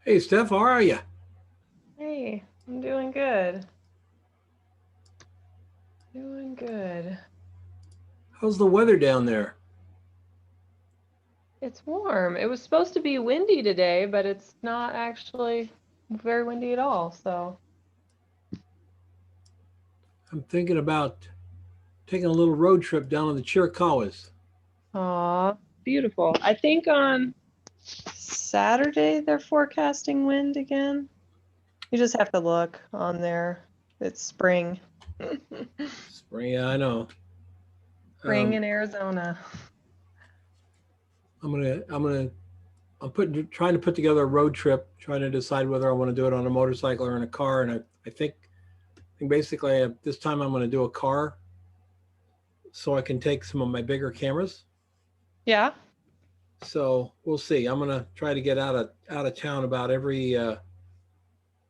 Hey, Steph, how are you? Hey, I'm doing good. Doing good. How's the weather down there? It's warm. It was supposed to be windy today, but it's not actually very windy at all. So, I'm thinking about taking a little road trip down to the Chiricahuas. aw, beautiful. I think on Saturday they're forecasting wind again. You just have to look on there. It's spring. Spring, yeah, I know. Spring Um, in Arizona. I'm gonna, I'm gonna, trying to put together a road trip, trying to decide whether I want to do it on a motorcycle or in a car. And I think basically this time I'm going to do a car so I can take some of my bigger cameras. Yeah. So we'll see. I'm going to try to get out of town about every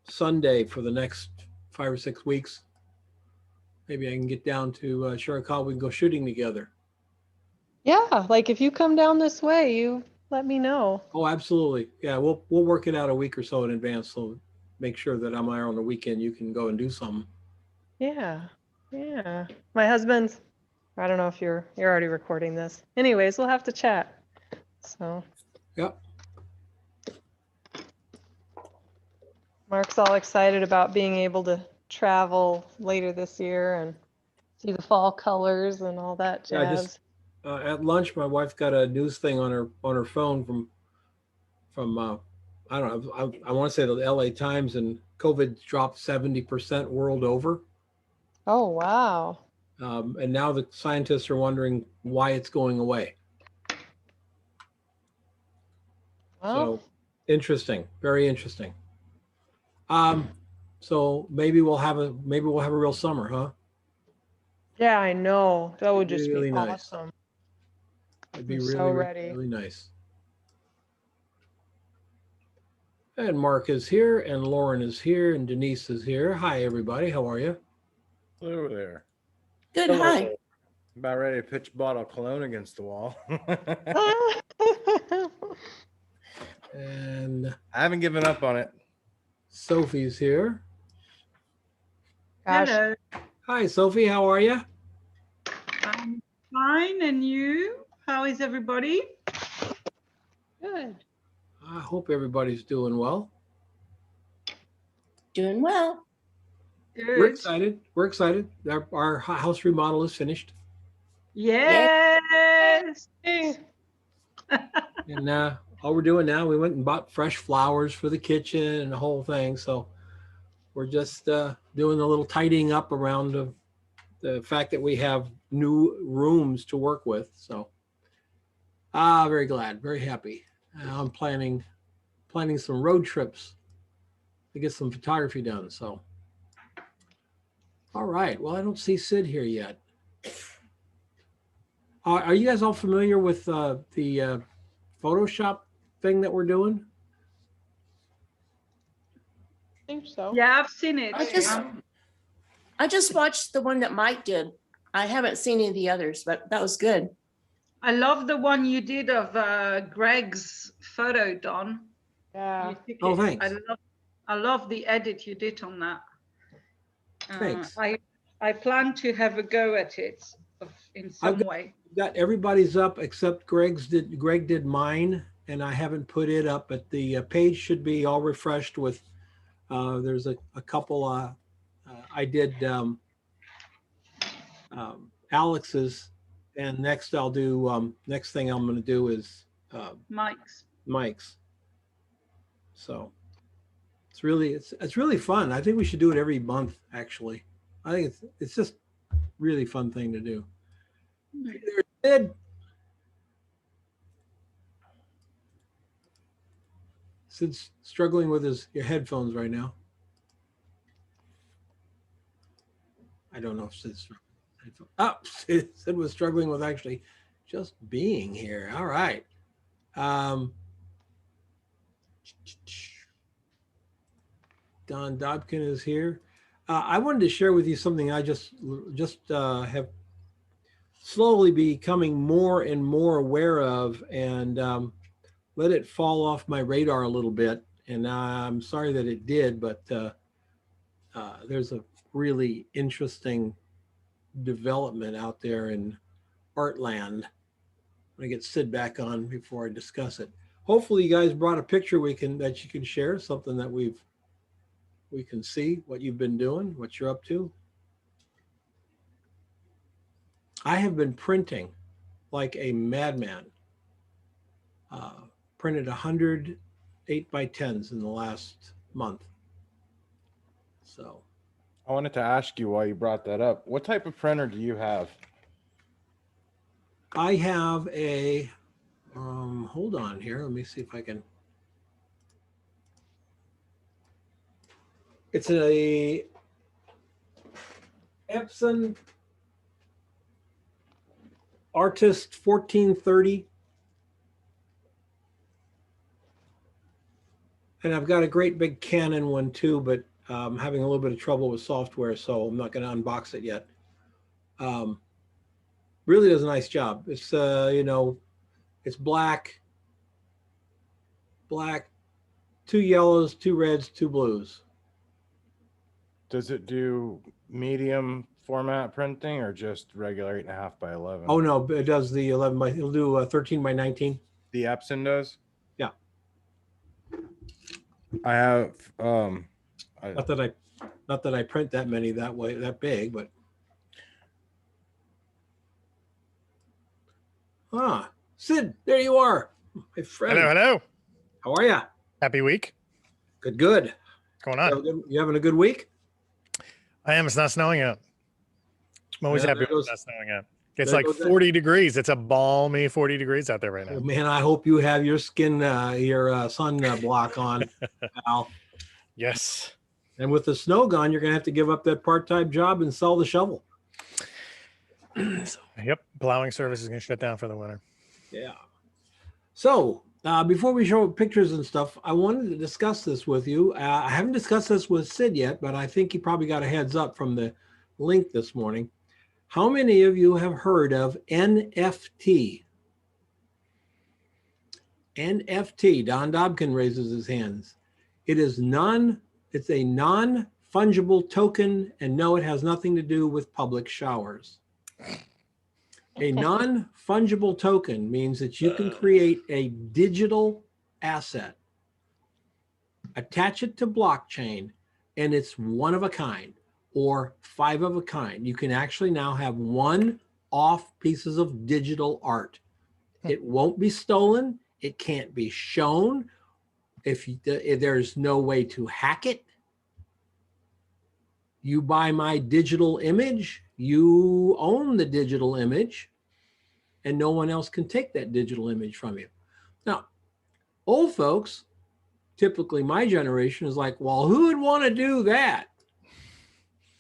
Sunday for the next 5 or 6 weeks. Maybe I can get down to Chiricahua. We can go shooting together. Yeah, like if you come down this way, you let me know. Oh, absolutely. Yeah, we'll work it out a week or so in advance. So make sure that I'm there on the weekend. You can go and do something. Yeah. Yeah. My husband's I don't know if you're already recording this. Anyways, we'll have to chat. So Yep. Mark's all excited about being able to travel later this year and see the fall colors and all that Yeah. I just jazz. at lunch, my wife got a news thing on her phone from I don't know. I want to say the L.A. Times, and COVID dropped 70% world over. Oh, wow. And now the scientists are wondering why it's going away. Well, So interesting, very interesting. Um, so maybe we'll have a real summer, huh? yeah, I know. That would just be Really nice. awesome. It'd be I'm so really, really, ready. really nice. And Mark is here, and Lauren is here, and Denise is here. Hi, everybody. How are you? Hello there. Good, hi. About ready to pitch a bottle of cologne against the wall. And I haven't given up on it. Sophie's here. Gosh, Hello, Hi, Sophie. How are you? I'm fine, and you? How is everybody? good. I hope everybody's doing well. Doing well. We're Good. excited. We're excited. Our house remodel is finished, Yes. Hey, and all we're doing now, we went and bought fresh flowers for the kitchen and the whole thing. So we're just doing a little tidying up around the fact that we have new rooms to work with. So very glad, very happy. I'm planning some road trips to get some photography done. So all right. Well, I don't see Sid here yet. Are you guys all familiar with the Photoshop thing that we're doing? I think so. Yeah, I've seen it. I just watched the one that Mike did. I haven't seen any of the others, but that was good. I love the one you did of Greg's photo, Don. Yeah. You took Oh, it. thanks. I love the edit you did on that. Thanks. I plan to have a go at it in some way. Got everybody's up except Greg's. Greg did mine, and I haven't put it up, but the page should be all refreshed with. There's a couple. I did Alex's, and next I'll do. Next thing I'm going to do is Mike's. So it's really fun. I think we should do it every month. Actually, I think it's just really fun thing to do. Hey there, Sid. Sid's struggling with your headphones right now. I don't know if Sid's Sid was struggling with actually just being here. All right. Don Dobkin is here. I wanted to share with you something I just have slowly becoming more and more aware of, and let it fall off my radar a little bit. And I'm sorry that it did, but there's a really interesting development out there in Artland. I'm gonna get Sid back on before I discuss it. Hopefully you guys brought a picture that you can share, something that we can see what you've been doing, what you're up to. I have been printing like a madman. Printed 100 8x10s in the last month. So I wanted to ask you why you brought that up. What type of printer do you have? I have a, hold on here. Let me see if I can. It's a Epson Artist 1430. And I've got a great big Canon one too, but I'm having a little bit of trouble with software, so I'm not going to unbox it yet. Really does a nice job. It's, it's black, 2 yellows, 2 reds, 2 blues. Does it do medium format printing or just regular 8.5 by 11? Oh no, it does the 11 by, it'll do 13 by 19. The Epson does? Yeah. I have, Not that I print that many that way, that big, but. Ah, Sid, there you are, my friend. Hello, hello. How are you? Happy week. Good, good. What's going on? You having a good week? I am. It's not snowing yet. I'm always Yeah, happy there when goes- it's not snowing yet. It's there like goes that. 40 degrees. It's a balmy 40 degrees out there right Oh, now. man, I hope you have your skin, your sun block on, Al. Yes. And with the snow gone, you're gonna have to give up that part-time job and sell the shovel. Yep. Plowing service is going to shut down for the winter. Yeah. So before we show pictures and stuff, I wanted to discuss this with you. I haven't discussed this with Sid yet, but I think he probably got a heads up from the link this morning. How many of you have heard of NFT? NFT. Don Dobkin raises his hands. It's a non-fungible token, and no, it has nothing to do with public showers. A non-fungible token means that you can create a digital asset, attach it to blockchain, and it's one of a kind or 5 of a kind. You can actually now have one-off pieces of digital art. It won't be stolen. It can't be shown. If there's no way to hack it, you buy my digital image, you own the digital image, and no one else can take that digital image from you. Now, old folks, typically my generation, is like, well, who would want to do that?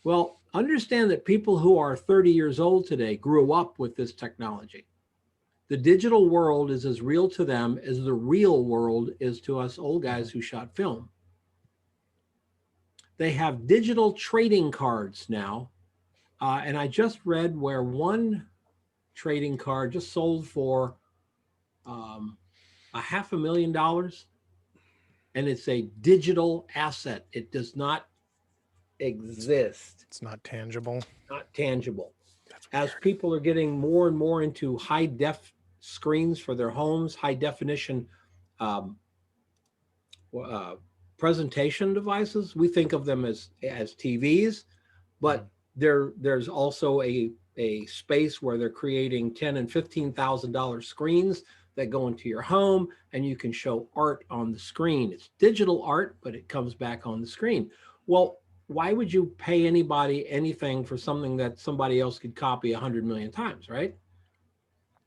Well, understand that people who are 30 years old today grew up with this technology. The digital world is as real to them as the real world is to us old guys who shot film. They have digital trading cards now. And I just read where one trading card just sold for $500,000. And it's a digital asset. It does not exist. It's not tangible. Not tangible. That's As weird. people are getting more and more into high def screens for their homes, high definition presentation devices, we think of them as TVs, but there's also a space where they're creating $10,000 and $15,000 screens that go into your home, and you can show art on the screen. It's digital art, but it comes back on the screen. Well, why would you pay anybody anything for something that somebody else could copy 100 million times, right?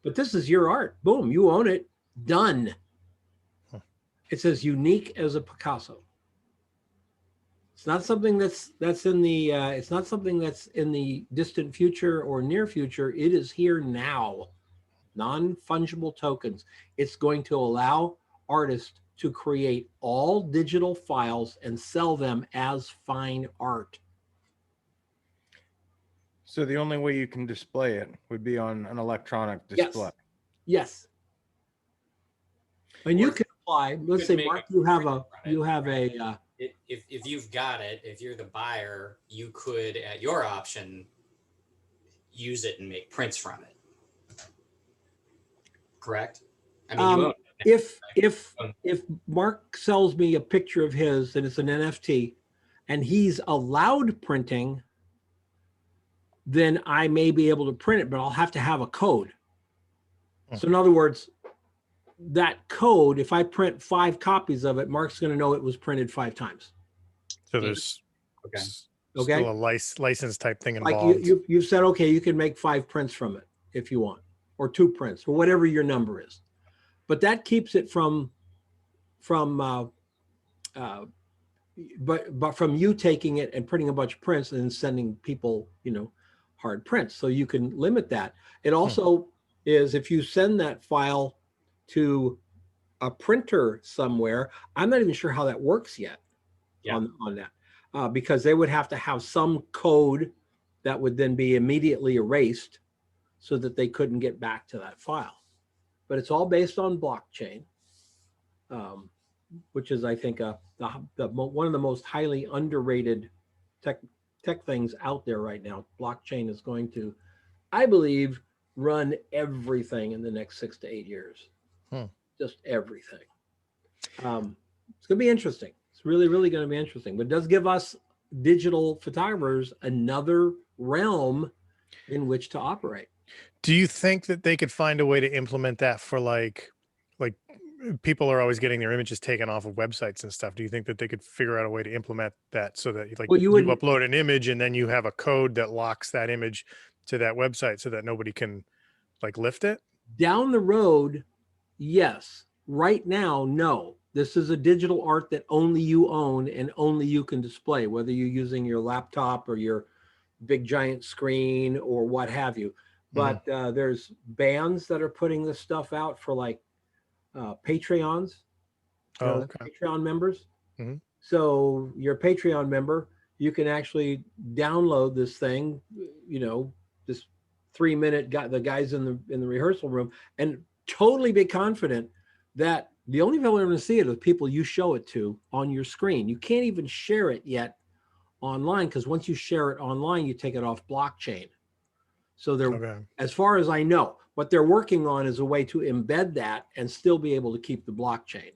But this is your art. Boom, you own it. Done. It's as unique as a Picasso. It's not something that's in the it's not something that's in the distant future or near future. It is here now. Non-fungible tokens. It's going to allow artists to create all digital files and sell them as fine art. So the only way you can display it would be on an electronic display. Yes. And you can apply. Let's could say, make Mark, a you have print run it, if you've got it, if you're the buyer, you could, at your option, use it and make prints from it. Correct? I mean, you own it. if Mark sells me a picture of his and it's an NFT and he's allowed printing, then I may be able to print it, but I'll have to have a code. So in other words, that code, if I print 5 copies of it, Mark's going to know it was printed 5 times. So there's Okay. still a license type thing Like involved. you've said, okay, you can make 5 prints from it if you want, or 2 prints, or whatever your number is. But that keeps it from from you taking it and printing a bunch of prints and then sending people, hard prints. So you can limit that. It also is, if you send that file to a printer somewhere, I'm not even sure how that works yet on that, because they would have to have some code that would then be immediately erased so that they couldn't get back to that file. But it's all based on blockchain, which is, I think, one of the most highly underrated tech things out there right now. Blockchain is going to, I believe, run everything in the next 6 to 8 years. Just everything. It's going to be interesting. It's really, really going to be interesting. But it does give us digital photographers another realm in which to operate. Do you think that they could find a way to implement that for like people are always getting their images taken off of websites and stuff? Do you think that they could figure out a way to implement that so that you upload an image and then you have a code that locks that image to that website so that nobody can lift it? Down the road, yes. Right now, no. This is a digital art that only you own and only you can display, whether you're using your laptop or your big giant screen or what have you. But there's bands that are putting this stuff out for Patreons, Patreon members. So you're a Patreon member, you can actually download this thing, this 3-minute the guys in the rehearsal room, and totally be confident that the only people that are going to see it are the people you show it to on your screen. You can't even share it yet online, because once you share it online, you take it off blockchain. So they're, as far as I know, what they're working on is a way to embed that and still be able to keep the blockchain.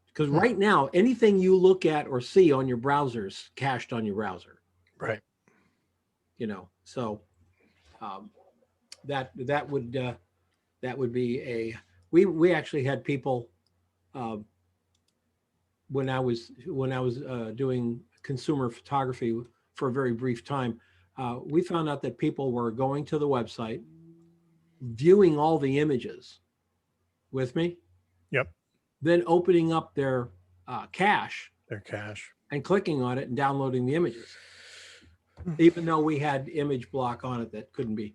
Because right now, anything you look at or see on your browser is cached on your browser. Right. So that would be a, we actually had people when I was doing consumer photography for a very brief time. We found out that people were going to the website, viewing all the images with me. Yep. Then opening up their cache. Their cache. And clicking on it and downloading the images. Even though we had image block on it that couldn't be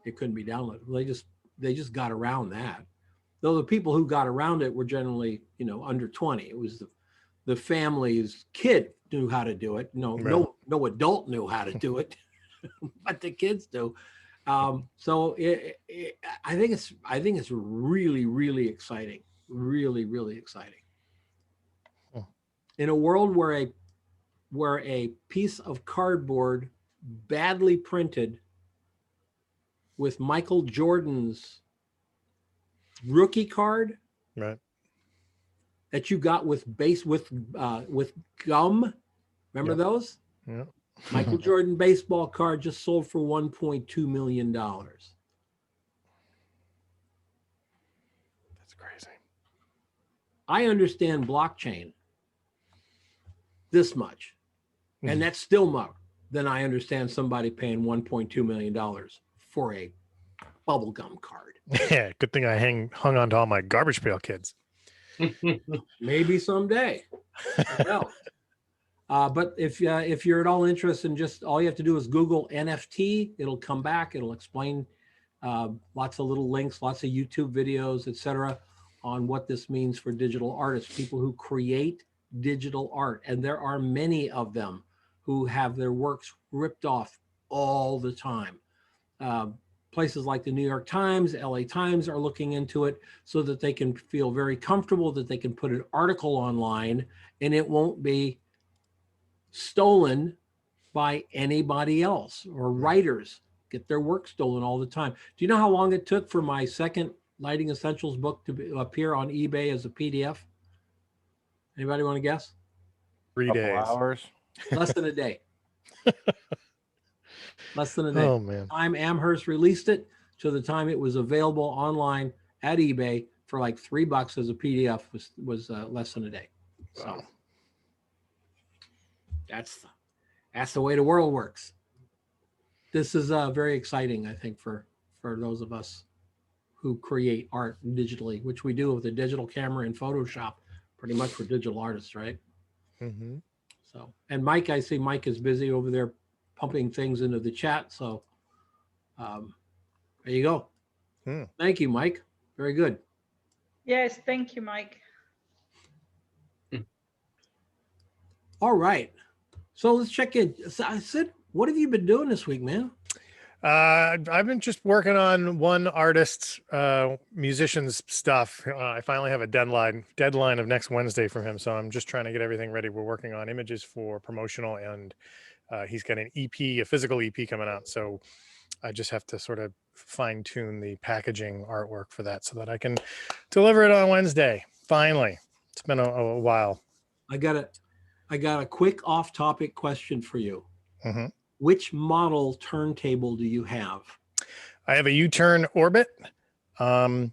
downloaded. They just got around that. Though the people who got around it were generally, under 20. It was the family's kid knew how to do it. No adult knew how to do it. But the kids do. So I think it's really, really exciting. Really, really exciting. In a world where a piece of cardboard badly printed with Michael Jordan's rookie card, right, that you got with gum, remember those? Yeah. Michael Jordan baseball card just sold for $1.2 million. That's crazy. I understand blockchain this much, and that's still more than I understand somebody paying $1.2 million for a bubblegum card. Yeah, good thing I hung on to all my garbage pail kids. Maybe someday. Well, but if you're at all interested in just, all you have to do is Google NFT. It'll come back. It'll explain lots of little links, lots of YouTube videos, etc., on what this means for digital artists, people who create digital art. And there are many of them who have their works ripped off all the time. places like the New York Times, LA Times are looking into it so that they can feel very comfortable that they can put an article online and it won't be stolen by anybody else, or writers get their work stolen all the time. Do you know how long it took for my second Lighting Essentials book to appear on eBay as a PDF? Anybody want to guess? 3 Couple days. hours. Less than a day. Less than a day. Oh man. Time Amherst released it to the time it was available online at eBay for like $3 as a PDF was less than a day. So Wow. that's the way the world works. This is very exciting, I think, for those of us who create art digitally, which we do with a digital camera and Photoshop. Pretty much we're digital artists, right? Mm-hmm. So, and Mike, I see Mike is busy over there pumping things into the chat. So there you go. Thank you, Mike. Very good. Yes, thank you, Mike. All right. So let's check in. So I said, what have you been doing this week, man? I've been just working on one artist's musician's stuff. I finally have a deadline of next Wednesday from him. So I'm just trying to get everything ready. We're working on images for promotional, and he's got an EP, a physical EP coming out. So I just have to sort of fine tune the packaging artwork for that so that I can deliver it on Wednesday. Finally, it's been a while. I got a quick off-topic question for you. Mm-hmm. Which model turntable do you have? I have a U-turn Orbit. And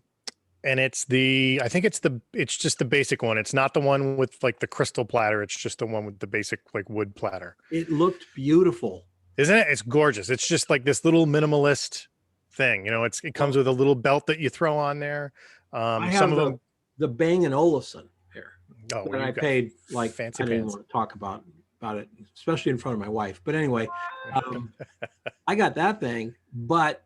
it's it's just the basic one. It's not the one with like the crystal platter. It's just the one with the basic like wood platter. It looked beautiful. Isn't it? It's gorgeous. It's just like this little minimalist thing. You know, it comes with a little belt that you throw on there. I have Some of them, the Bang & Olufsen here. oh, That I paid like, fancy I didn't pants. want to talk about it, especially in front of my wife. But anyway, I got that thing, but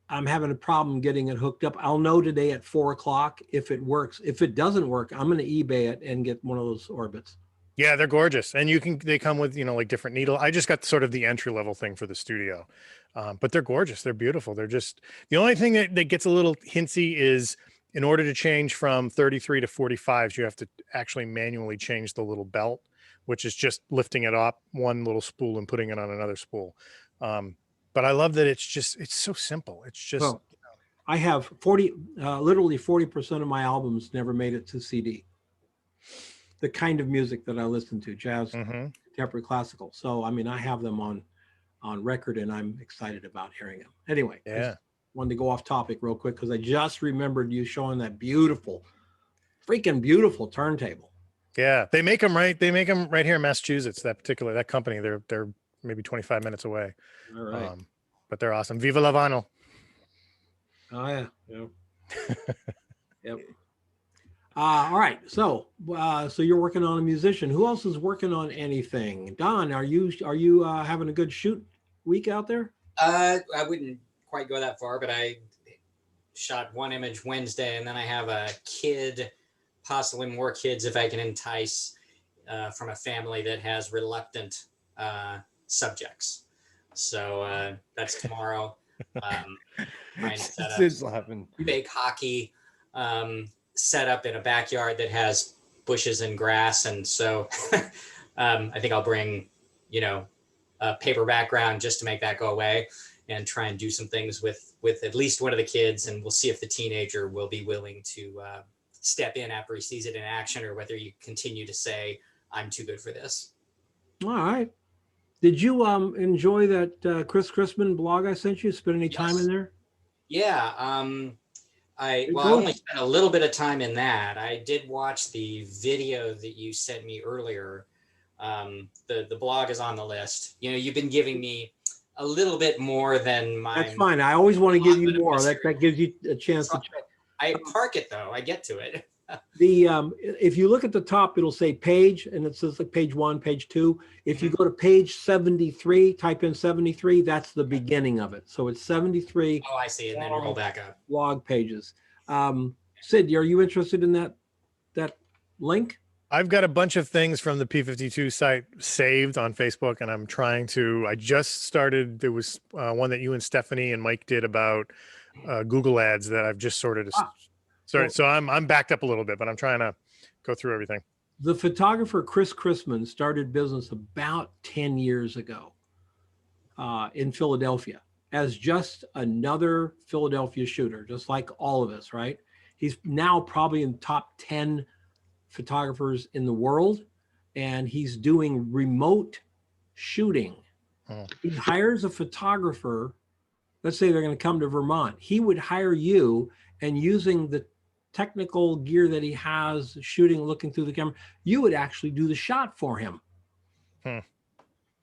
I'm having a problem getting it hooked up. I'll know today at 4:00 if it works. If it doesn't work, I'm going to eBay it and get one of those Orbits. Yeah, they're gorgeous. And they come with, like different needle. I just got sort of the entry level thing for the studio. But they're gorgeous. They're beautiful. They're just, the only thing that gets a little hintsy is in order to change from 33 to 45s, you have to actually manually change the little belt, which is just lifting it up one little spool and putting it on another spool. But I love that it's so simple. It's just, Well, I have literally 40% of my albums never made it to CD. The kind of music that I listen to, jazz, contemporary, classical. So, I mean, I have them on record and I'm excited about hearing them. Anyway, I just wanted to go off topic real quick because I just remembered you showing that freaking beautiful turntable. Yeah, they make them right here in Massachusetts, that company. They're maybe 25 minutes away. All right. But they're awesome. Viva la vinyl. Oh yeah. Yep. Yep. All right. So you're working on a musician. Who else is working on anything? Don, are you having a good shoot week out there? I wouldn't quite go that far, but I shot one image Wednesday, and then I have a kid, possibly more kids if I can entice, from a family that has reluctant subjects. So that's tomorrow. Trying to set up fake hockey set up in a backyard that has bushes and grass, and so I think I'll bring a paper background just to make that go away, and try and do some things with at least one of the kids, and we'll see if the teenager will be willing to step in after he sees it in action, or whether you continue to say I'm too good for this. All right. Did you enjoy that Christman blog I sent you? Spend any time in there? Yeah. I only spent a little bit of time in that. I did watch the video that you sent me earlier. The blog is on the list. You've been giving me a little bit more than my. That's fine. I always want to give you more. That gives you a chance to check. I park it though. I get to it. If you look at the top, it'll say page, and it says like page 1, page 2. If you go to page 73, type in 73, that's the beginning of it. So it's 73. Oh, I see. And then roll back up. Log pages. Sid, are you interested in that link? I've got a bunch of things from the P52 site saved on Facebook, and I'm trying to. I just started. There was one that you and Stephanie and Mike did about Google Ads that I've just sorted. Well- So I'm backed up a little bit, but I'm trying to go through everything. The photographer Christman started business about 10 years ago in Philadelphia as just another Philadelphia shooter, just like all of us, right? He's now probably in the top 10 photographers in the world, and he's doing remote shooting. Oh. He hires a photographer. Let's say they're going to come to Vermont. He would hire you, and using the technical gear that he has, shooting, looking through the camera, you would actually do the shot for him.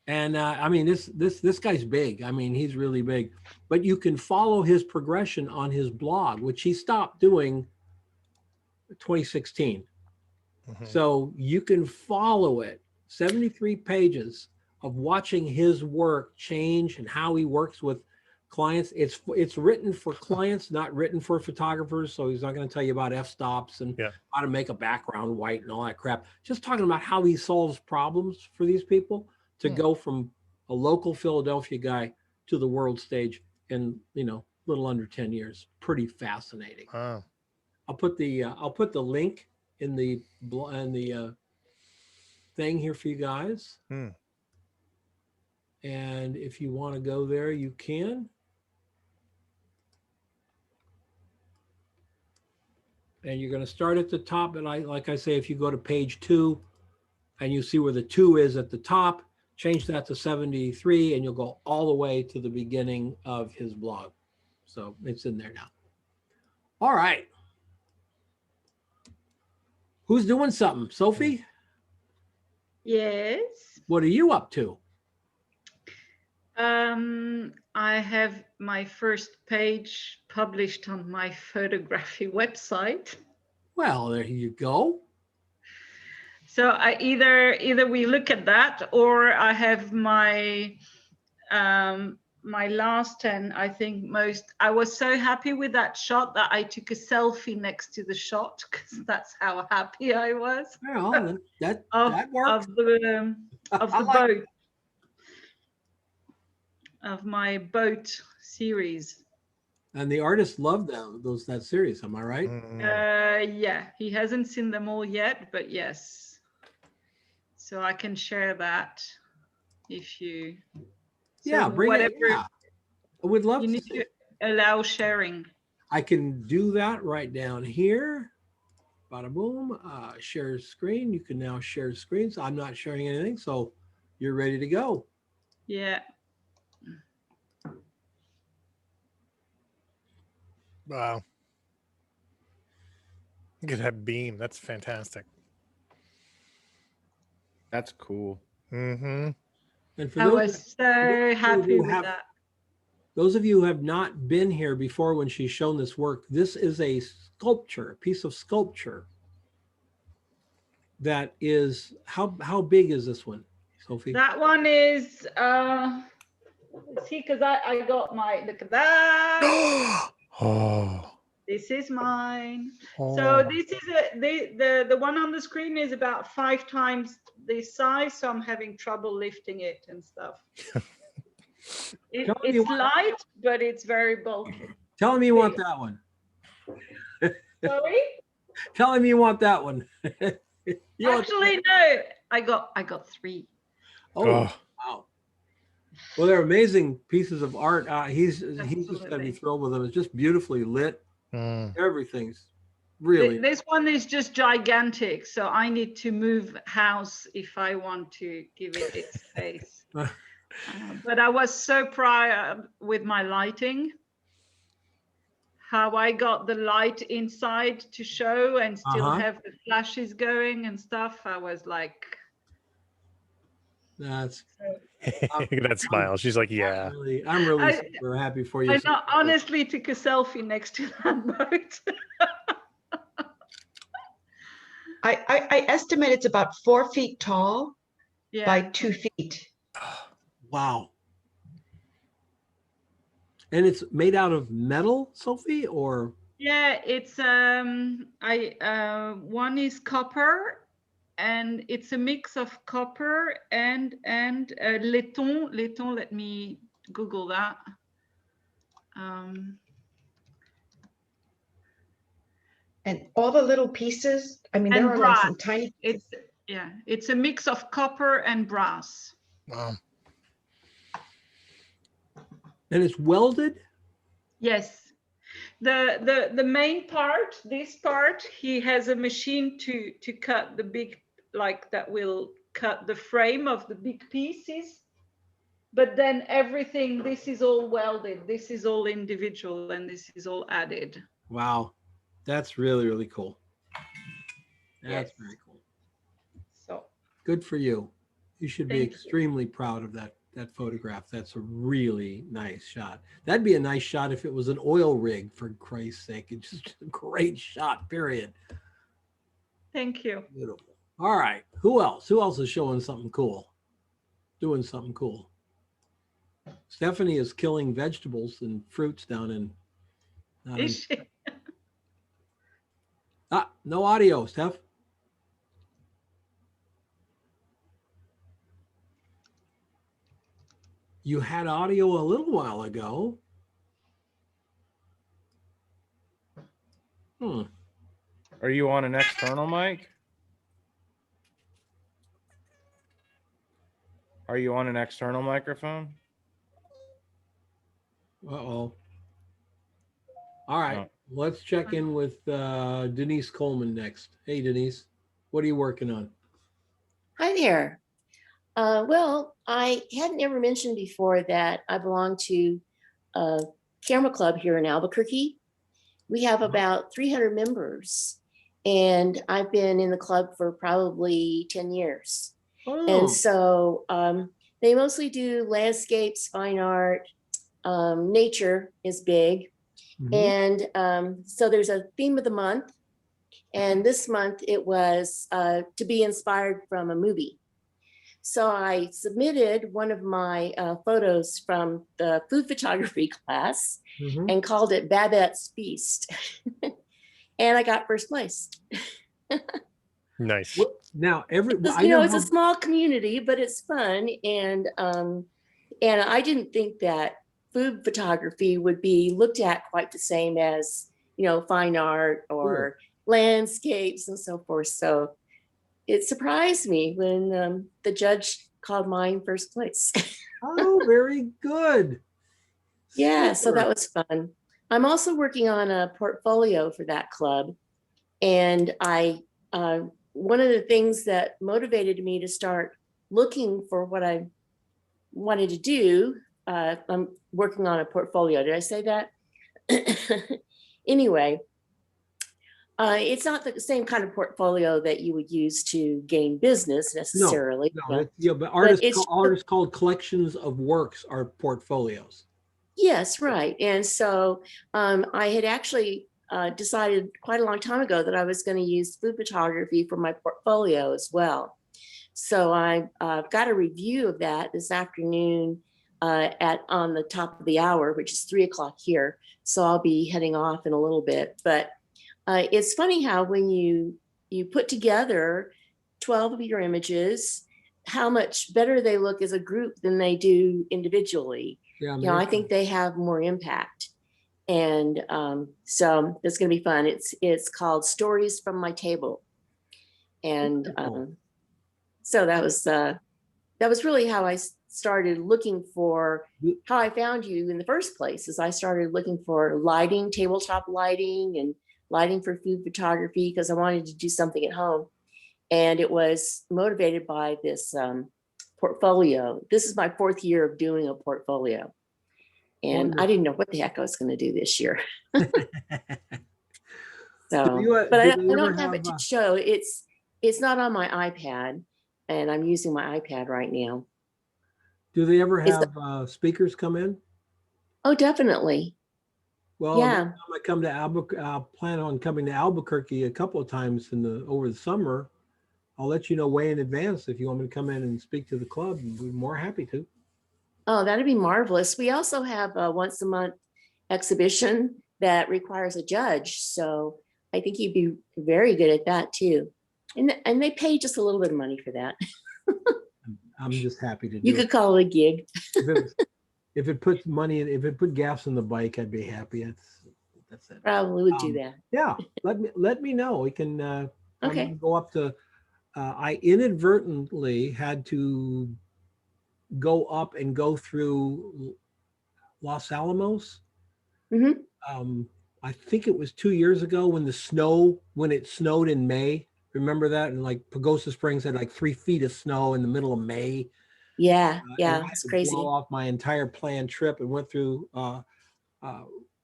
And I mean, this guy's big. I mean, he's really big. But you can follow his progression on his blog, which he stopped doing 2016. So you can follow it. 73 pages of watching his work change and how he works with clients. It's written for clients, not written for photographers. So he's not going to tell you about f-stops and how to make a background white and all that crap. Just talking about how he solves problems for these people to go from a local Philadelphia guy to the world stage in, little under 10 years. Pretty fascinating. Wow. I'll put the link in the thing here for you guys. And if you want to go there, you can. And you're going to start at the top. And like I say, if you go to page 2 and you see where the 2 is at the top, change that to 73 and you'll go all the way to the beginning of his blog. So it's in there now. All right. Who's doing something? Sophie? Yes. What are you up to? I have my first page published on my photography website. Well, there you go. So I either we look at that, or I have my my last and I think most. I was so happy with that shot that I took a selfie next to the shot because that's how happy I was. Well, that works. Of the boat. Of my boat series. And the artist loved that series, am I right? Yeah, he hasn't seen them all yet, but yes. So I can share that if you. Yeah, bring it. Yeah. I would love you to. need to allow sharing. I can do that right down here. Bada boom. Share screen. You can now share screens. I'm not sharing anything, so you're ready to go. Yeah. Wow. Look at that beam. That's fantastic. That's cool. And for I was so happy with that. Those of you who have not been here before when she's shown this work, this is a sculpture, a piece of sculpture that is, how big is this one, Sophie? That one is, see, because I got my, look at that. Oh. This is mine. Oh. So this is the one on the screen is about 5 times this size, so I'm having trouble lifting it and stuff. It's light, but it's very bulky. Tell him you want that one. Sorry? Tell him you want that one. Actually, no. I got 3. Oh, wow. Well, they're amazing pieces of art. He's just gonna be thrilled with them. It's just beautifully lit. Everything's really. This one is just gigantic, so I need to move house if I want to give it its space. But I was so proud with my lighting, how I got the light inside to show and still have the flashes going and stuff. I was like, that's. Look at that smile. She's like, yeah. I'm really super happy for you. I honestly took a selfie next to that boat. I estimate it's about 4 feet tall by 2 feet. Wow. And it's made out of metal, Sophie, or? Yeah, it's one is copper and it's a mix of copper and laiton. Laiton, let me Google that. And all the little pieces, I mean, there And are like brass. some tiny pieces. It's a mix of copper and brass. Wow. And it's welded? Yes. The main part, this part, he has a machine to cut the big, like that will cut the frame of the big pieces. But then everything, this is all welded. This is all individual, and this is all added. Wow. That's really, really cool. That's Yes. very cool. So Good for you. You should be Thank you. extremely proud of that photograph. That's a really nice shot. That'd be a nice shot if it was an oil rig, for Christ's sake. It's just a great shot, period. thank you. Beautiful. All right. Who else? Who else is showing something cool? Doing something cool. Stephanie is killing vegetables and fruits down in. Is she? No audio, Steph. You had audio a little while ago. Are you on an external mic? Are you on an external microphone? Uh-oh. All right. No. Let's check in with Denise Coleman next. Hey, Denise, what are you working on? Hi there. Well, I hadn't ever mentioned before that I belong to a camera club here in Albuquerque. We have about 300 members, and I've been in the club for probably 10 years. Oh, And so they mostly do landscapes, fine art, nature is big. mhm. And so there's a theme of the month. And this month it was to be inspired from a movie. So I submitted one of my photos from the food photography class Mhm. and called it Babette's Feast. And I got first place. Nice. Now, It's a small community, but it's fun. And I didn't think that food photography would be looked at quite the same as, fine art or landscapes and so forth. So it surprised me when the judge called mine first place. Oh, very good. Yeah, so Super. that was fun. I'm also working on a portfolio for that club. And one of the things that motivated me to start looking for what I wanted to do, I'm working on a portfolio. Did I say that? Anyway, it's not the same kind of portfolio that you would use to gain business necessarily. No, but artists called collections of works are portfolios. Yes, right. And so I had actually decided quite a long time ago that I was going to use food photography for my portfolio as well. So I got a review of that this afternoon on the top of the hour, which is 3:00 here. So I'll be heading off in a little bit. But it's funny how when you put together 12 of your images, how much better they look as a group than they do individually. Yeah, I think they have more impact. And so it's going to be fun. It's called Stories from My Table. And so that was really how I started looking for, how I found you in the first place, is I started looking for lighting, tabletop lighting, and lighting for food photography, because I wanted to do something at home. And it was motivated by this portfolio. This is my 4th year of doing a portfolio. And Wonderful. I didn't know what the heck I was going to do this year. So, but I don't have it to show. It's not on my iPad, and I'm using my iPad right now. Do they ever have speakers come in? Oh, definitely. Well, yeah. I come to Albuquerque, plan on coming to Albuquerque a couple of times over the summer. I'll let you know way in advance if you want me to come in and speak to the club. I'd be more happy to. Oh, that'd be marvelous. We also have a once a month exhibition that requires a judge. So I think you'd be very good at that too. And they pay just a little bit of money for that. I'm just happy to do You it. could call it a gig. If it puts money in, if it put gas in the bike, I'd be happy. That's it. Probably would do that. Yeah, let me know. We can Okay. go up to. I inadvertently had to go up and go through Los Alamos. Mhm. I think it was 2 years ago when it snowed in May. Remember that? And like Pagosa Springs had like 3 feet of snow in the middle of May. Yeah, And I yeah, had it's to crazy. blow off my entire planned trip and went through.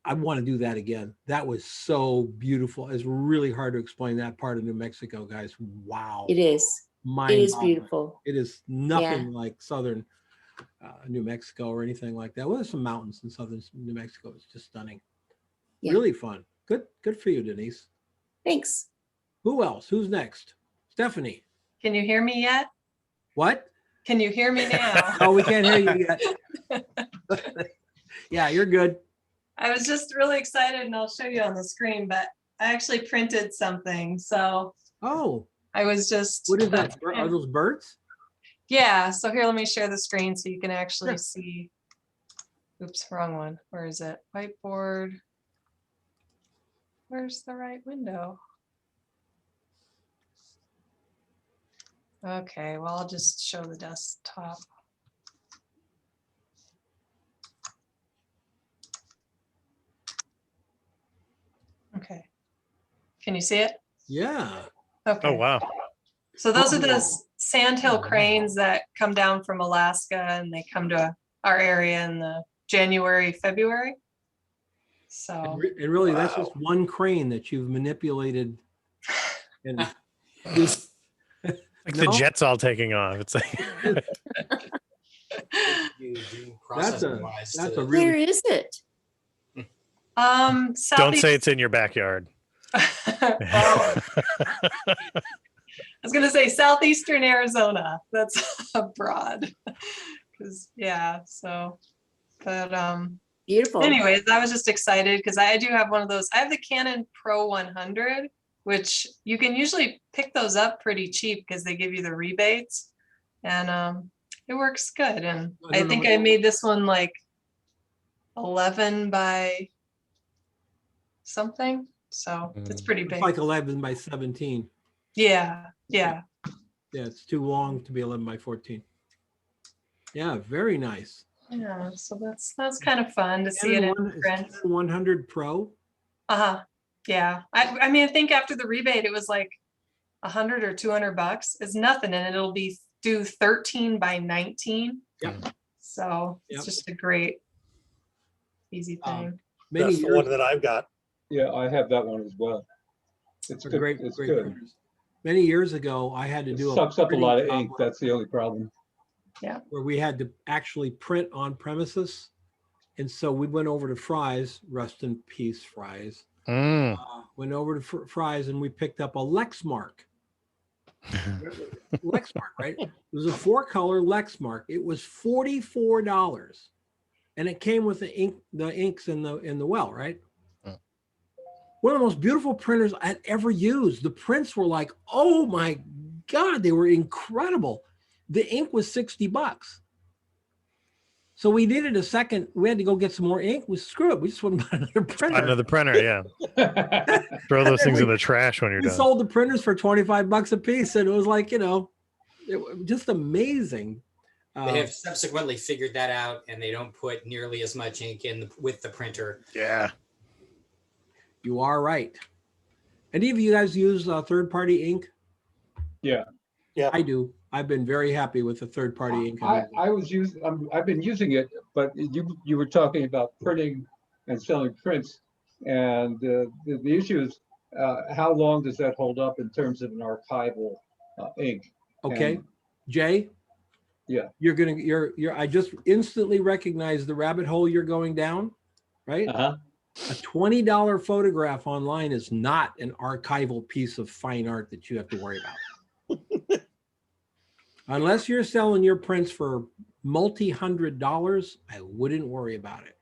I want to do that again. That was so beautiful. It's really hard to explain that part of New Mexico, guys. Wow. It is. It is Mind-boggling. beautiful. It is nothing like southern New Mexico or anything like that. Well, there's some mountains in southern New Mexico. It's just stunning. Yeah. Really fun. Good for you, Denise. Thanks. Who else? Who's next? Stephanie. Can you hear me yet? What? Can you hear me now? Oh, we can't hear you yet. Yeah, you're good. I was just really excited, and I'll show you on the screen, but I actually printed something. So Oh, I was just. what is that? Are those birds? Yeah. So here, let me share the screen so you can actually see. Oops, wrong one. Where is it? Whiteboard. Where's the right window? Okay, well, I'll just show the desktop. Okay. Can you see it? Yeah. Okay. Oh, wow. So those are the sandhill cranes that come down from Alaska, and they come to our area in the January, February. So. And really, that's just one crane that you've manipulated. And Like the jet's all taking off. It's like that's a really. Where is it? don't say it's in your backyard. I was gonna say southeastern Arizona. That's abroad. Because yeah, so but Beautiful. anyways, I was just excited because I do have one of those. I have the Canon Pro 100, which you can usually pick those up pretty cheap because they give you the rebates, and it works good. And I think I made this one like 11 by something, so it's pretty big. It's like 11 by 17. Yeah. Yeah, it's too long to be 11 by 14. Yeah, very nice. Yeah, so that's kind of fun to see it in print. 100 Pro. Yeah. I mean, I think after the rebate, it was like 100 or 200 bucks. It's nothing, and it'll be do 13 by 19. Yep. So it's just a great, easy thing. That's the one that I've got. Yeah, I have that one as well. It's good. Great, It's great good. printers. Many years ago, I had to It do sucks up a printing lot of job ink. That's the only problem. Yeah. where we had to actually print on premises. And so we went over to Fry's, rest in peace, Fry's. Went over to Fry's and we picked up a Lexmark. Lexmark, right? It was a 4-color Lexmark. It was $44. And it came with the inks in the well, right? One of the most beautiful printers I'd ever used. The prints were like, oh my God, they were incredible. The ink was $60. So we needed a second. We had to go get some more ink. Screw it. We just went and bought another printer. Another printer, yeah. Throw those things in the trash when you're We done. sold the printers for $25 a piece, and it was like, it was just amazing. They have subsequently figured that out, and they don't put nearly as much ink in with the printer. Yeah. You are right. Any of you guys use third-party ink? Yeah. Yeah. I do. I've been very happy with the third-party ink. I've been using it, but you were talking about printing and selling prints, and the issue is how long does that hold up in terms of an archival ink? Okay, And, Jay. Yeah. I just instantly recognize the rabbit hole you're going down, right? Uh-huh. A $20 photograph online is not an archival piece of fine art that you have to worry about. Unless you're selling your prints for multi-$100s, I wouldn't worry about it.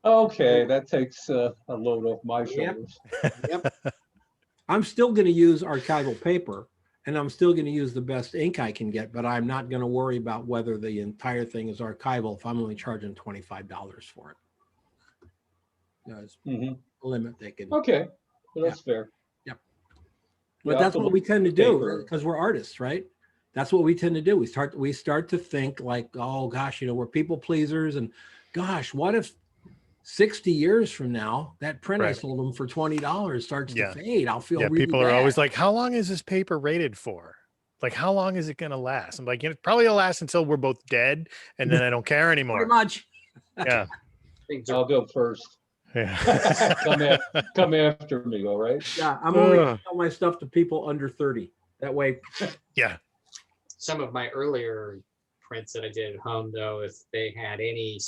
Okay, that takes a load off my shoulders. Yep. I'm still going to use archival paper, and I'm still going to use the best ink I can get, but I'm not going to worry about whether the entire thing is archival if I'm only charging $25 for it. There's a limit they can. Okay, well, that's fair. Yep. But that's what we tend to do because we're artists, right? That's what we tend to do. We start to think like, oh gosh, we're people pleasers, and gosh, what if 60 years from now that print I sold them for $20 starts to fade? I'll feel really people bad. are always like, how long is this paper rated for? Like, how long is it going to last? I'm like, it probably will last until we're both dead, and then I don't care anymore. Pretty much. Yeah. I'll go first. Yeah. come after me, all right? Yeah, I'm only going to sell my stuff to people under 30. That way. Yeah. Some of my earlier prints that I did at home, though, if they had any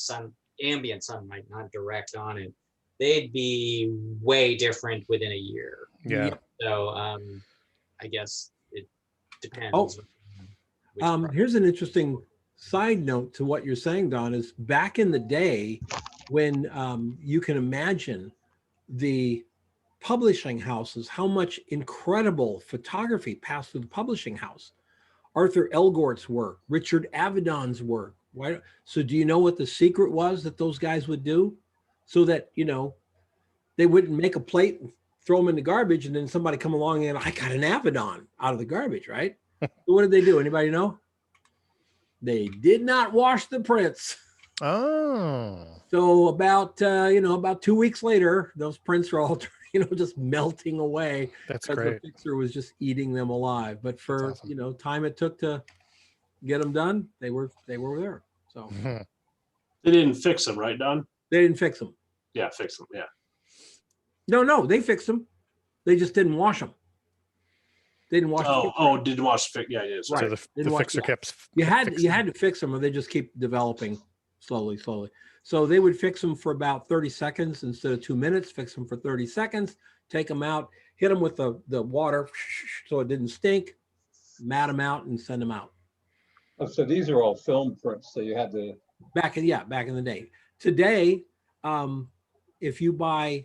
ambient sunlight, not direct on it, they'd be way different within a year. Yeah. So I guess it depends. Here's an interesting side note to what you're saying, Don, is back in the day when you can imagine the publishing houses, how much incredible photography passed through the publishing house. Arthur Elgort's work, Richard Avedon's work. So do you know what the secret was that those guys would do? So that, they wouldn't make a plate, throw them in the garbage, and then somebody come along and I got an Avedon out of the garbage, right? So what did they do? Anybody know? They did not wash the prints. Oh. So about 2 weeks later, those prints are all just melting away. That's great. The fixer was just eating them alive. But for awesome. Time it took to get them done, they were there. So they didn't fix them, right, Don? They didn't fix them. Yeah, fix them. Yeah. No, they fixed them. They just didn't wash them. They didn't wash. Didn't wash. Yeah, it is. Right. So the fixer kept. You had to fix them, or they just keep developing slowly. So they would fix them for about 30 seconds instead of 2 minutes. Fix them for 30 seconds. Take them out. Hit them with the water so it didn't stink. Mat them out and send them out. Oh, so these are all film prints. So you had to back in the day. Today, if you buy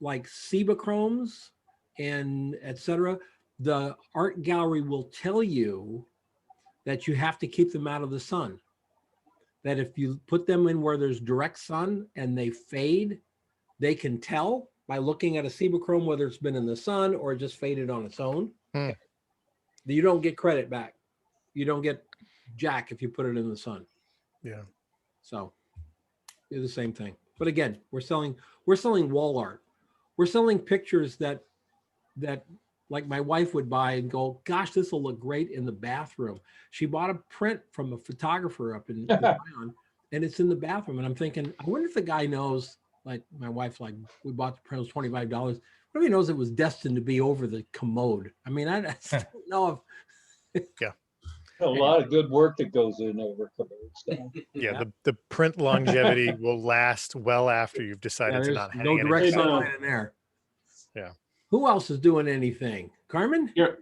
like Cibachromes and etc., the art gallery will tell you that you have to keep them out of the sun. That if you put them in where there's direct sun and they fade, they can tell by looking at a Cibachrome whether it's been in the sun or just faded on its own. You don't get credit back. You don't get jack if you put it in the sun. Yeah. So it's the same thing. But again, we're selling wall art. We're selling pictures that like my wife would buy and go, gosh, this will look great in the bathroom. She bought a print from a photographer up in Zion, and it's in the bathroom. And I'm thinking, I wonder if the guy knows, like my wife's like, we bought the print, it was $25. What if he knows it was destined to be over the commode? I mean, I don't know if. Yeah. A lot of good work that goes in over commodes. Yeah, the print longevity will last well after you've decided to not hang no anything. direct sunlight in there. Yeah. Who else is doing anything? Carmen? Here.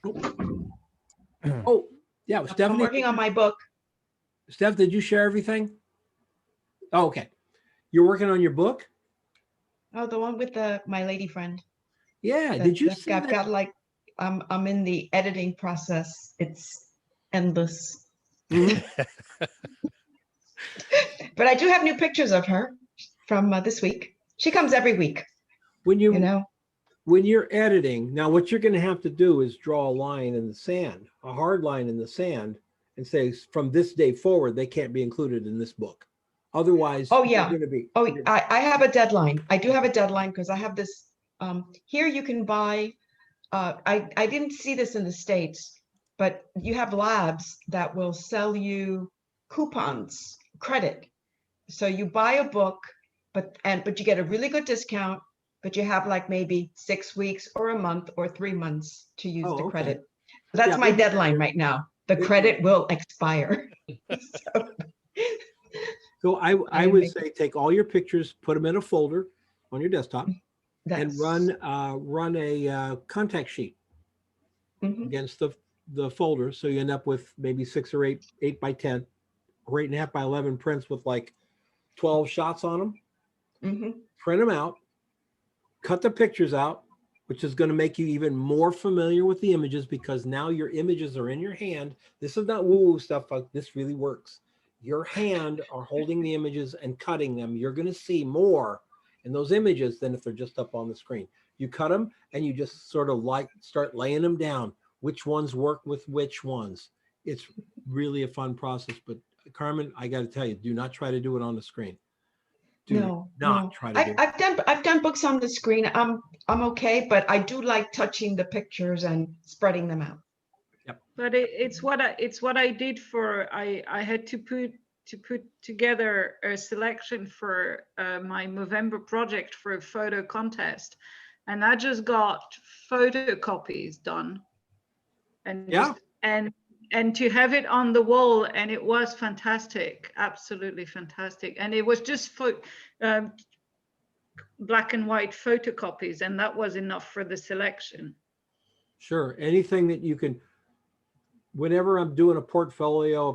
Oh, yeah. Stephanie. I'm working on my book. Steph, did you share everything? Oh, okay. You're working on your book? Oh, the one with my lady friend. Yeah. Did you see I've that? got like, I'm in the editing process. It's endless. Mm-hmm. But I do have new pictures of her from this week. She comes every week. When you're editing, now what you're going to have to do is draw a line in the sand, a hard line in the sand, and say from this day forward, they can't be included in this book. Otherwise, oh yeah, going to be. Oh, I have a deadline. I do have a deadline because I have this. Here you can buy. I didn't see this in the States, but you have labs that will sell you coupons, credit. So you buy a book, but you get a really good discount. But you have like maybe 6 weeks or a month or 3 months to use the credit. That's my deadline right now. The credit will expire. So I would say take all your pictures, put them in a folder on your desktop, and run a contact sheet against the folder. So you end up with maybe 6 or 8 by 10, or 8.5 by 11 prints with like 12 shots on them. Print them out. Cut the pictures out, which is going to make you even more familiar with the images because now your images are in your hand. This is not woo-woo stuff. This really works. Your hand are holding the images and cutting them. You're going to see more in those images than if they're just up on the screen. You cut them and you just sort of like start laying them down. Which ones work with which ones. It's really a fun process. But Carmen, I got to tell you, do not try to do it on the screen. Do not try to do it. I've done books on the screen. I'm okay, but I do like touching the pictures and spreading them out. But it's what I did for I had to put together a selection for my Movember project for a photo contest, and I just got photocopies done, and and to have it on the wall, and it was fantastic, absolutely fantastic, and it was just for black and white photocopies, and that was enough for the selection. Sure, anything that you can. Whenever I'm doing a portfolio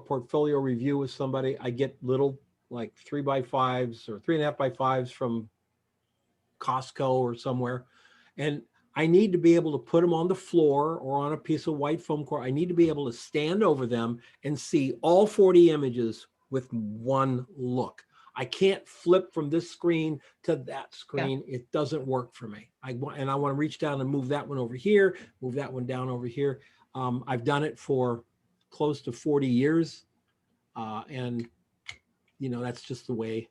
review with somebody, I get little like 3x5s or 3.5x5s from Costco or somewhere. And I need to be able to put them on the floor or on a piece of white foam core. I need to be able to stand over them and see all 40 images with one look. I can't flip from this screen to that screen. Yeah. It doesn't work for me. I want to reach down and move that one over here, move that one down over here. I've done it for close to 40 years. And, you know, that's just the way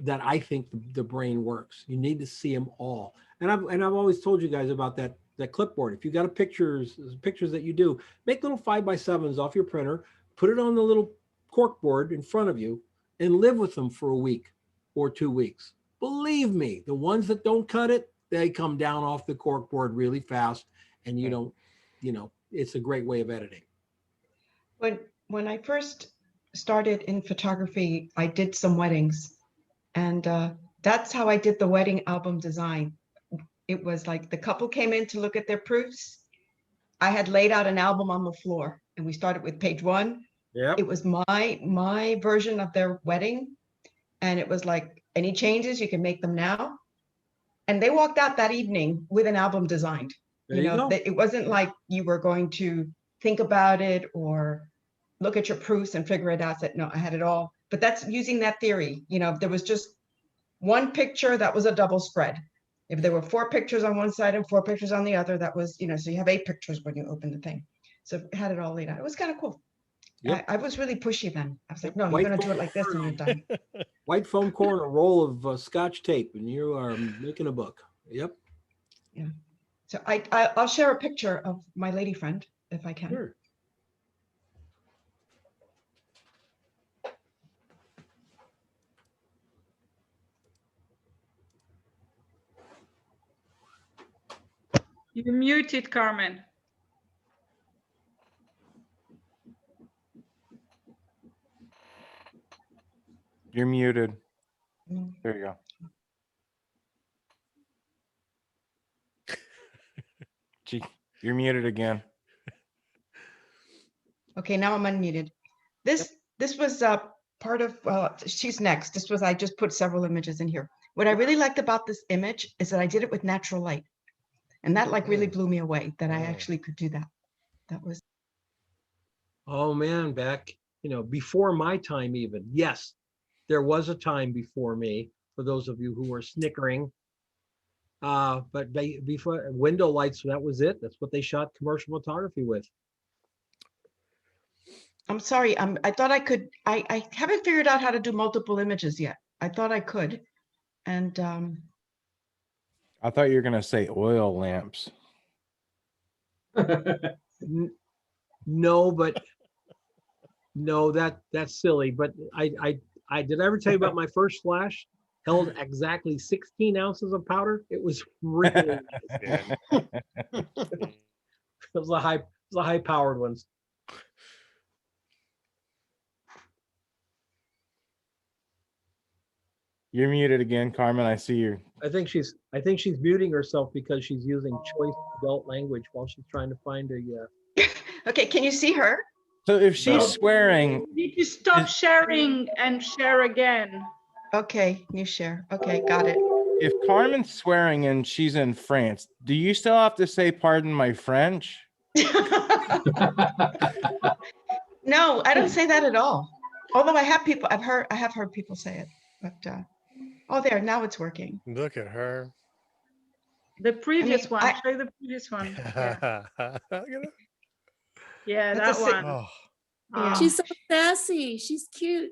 that I think the brain works. You need to see them all. And I've always told you guys about that clipboard. If you got pictures that you do, make little 5x7s off your printer, put it on the little cork board in front of you and live with them for a week or 2 weeks. Believe me, the ones that don't cut it, they come down off the cork board really fast, and you don't, you know, it's a great way of editing. When I first started in photography, I did some weddings, and that's how I did the wedding album design. It was like the couple came in to look at their proofs. I had laid out an album on the floor, and we started with page 1. Yeah. It was my version of their wedding, and it was like, any changes, you can make them now. And they walked out that evening with an album designed. You know, it wasn't like you were going to think about it or look at your proofs and figure it out. I said, no, I had it all. But that's using that theory. You know, if there was just one picture, that was a double spread. If there were 4 pictures on one side and 4 pictures on the other, that was, you know, so you have 8 pictures when you open the thing. So it had it all laid out. It was kind of cool. Yep. I was really pushy then. I was like, no, you're going to do it like this and you're done. White foam core and a roll of Scotch tape, and you are making a book. Yep. Yeah. So I'll share a picture of my lady friend if I can. Sure. You're muted, Carmen. You're muted. There you go. Gee, you're muted again. Okay, now I'm unmuted. This was part of, well, she's next. I just put several images in here. What I really liked about this image is that I did it with natural light. And that like really blew me away that I actually could do that. That was. Oh man, back, you know, before my time even. Yes, there was a time before me, for those of you who were snickering. But before window lights, that was it. That's what they shot commercial photography with. I'm sorry. I thought I could. I haven't figured out how to do multiple images yet. I thought I could. And I thought you were going to say oil lamps. No, but no, that's silly. But I did I ever tell you about my first flash? Held exactly 16 ounces of powder. It was really nice. It was a high powered ones. You're muted again, Carmen. I see you. I think she's muting herself because she's using choice adult language while she's trying to find a. Okay, can you see her? So if she's swearing, you need to stop sharing and share again. Okay, new share. Okay, got it. if Carmen's swearing and she's in France, do you still have to say pardon my French? No, I don't say that at all. Although I have heard people say it, but oh, there, now it's working. Look at her. The previous mean, one. Show the previous one. Yeah, yeah, That's that a one. Oh, Yeah. She's so sassy. She's cute.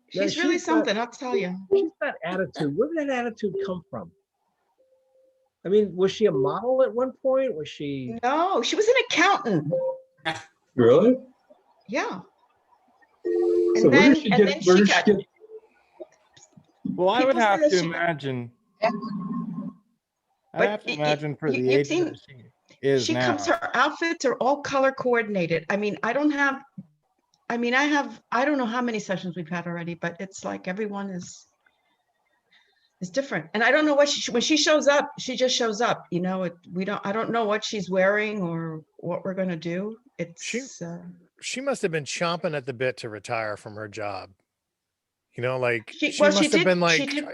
She's Yeah, really she's got- something, I'll tell you. She's got attitude. Where did that attitude come from? I mean, was she a model at one point? Was she? No, she was an accountant. Really? Yeah. So And where then, did she and get, then where she did she got, get, Well, I would People say have that to she- imagine. I But have to y- y- imagine for the you've age seen- that she is she now. comes, her outfits are all color coordinated. I mean, I don't know how many sessions we've had already, but it's like everyone is different. And I don't know what when she shows up, she just shows up, you know, I don't know what she's wearing or what we're going to do. It's, she must have been chomping at the bit to retire from her job. You know, like She- she well, she must have did- been she like, did-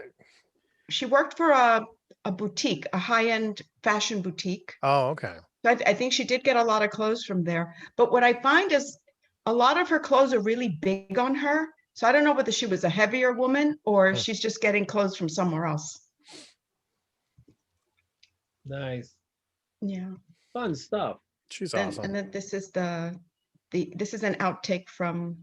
she worked for a boutique, a high-end fashion boutique. oh, okay. So I think she did get a lot of clothes from there. But what I find is a lot of her clothes are really big on her. So I don't know whether she was a heavier woman or Hmm. she's just getting clothes from somewhere else. Nice, Yeah. fun stuff. She's And, awesome. and then this is this is an outtake from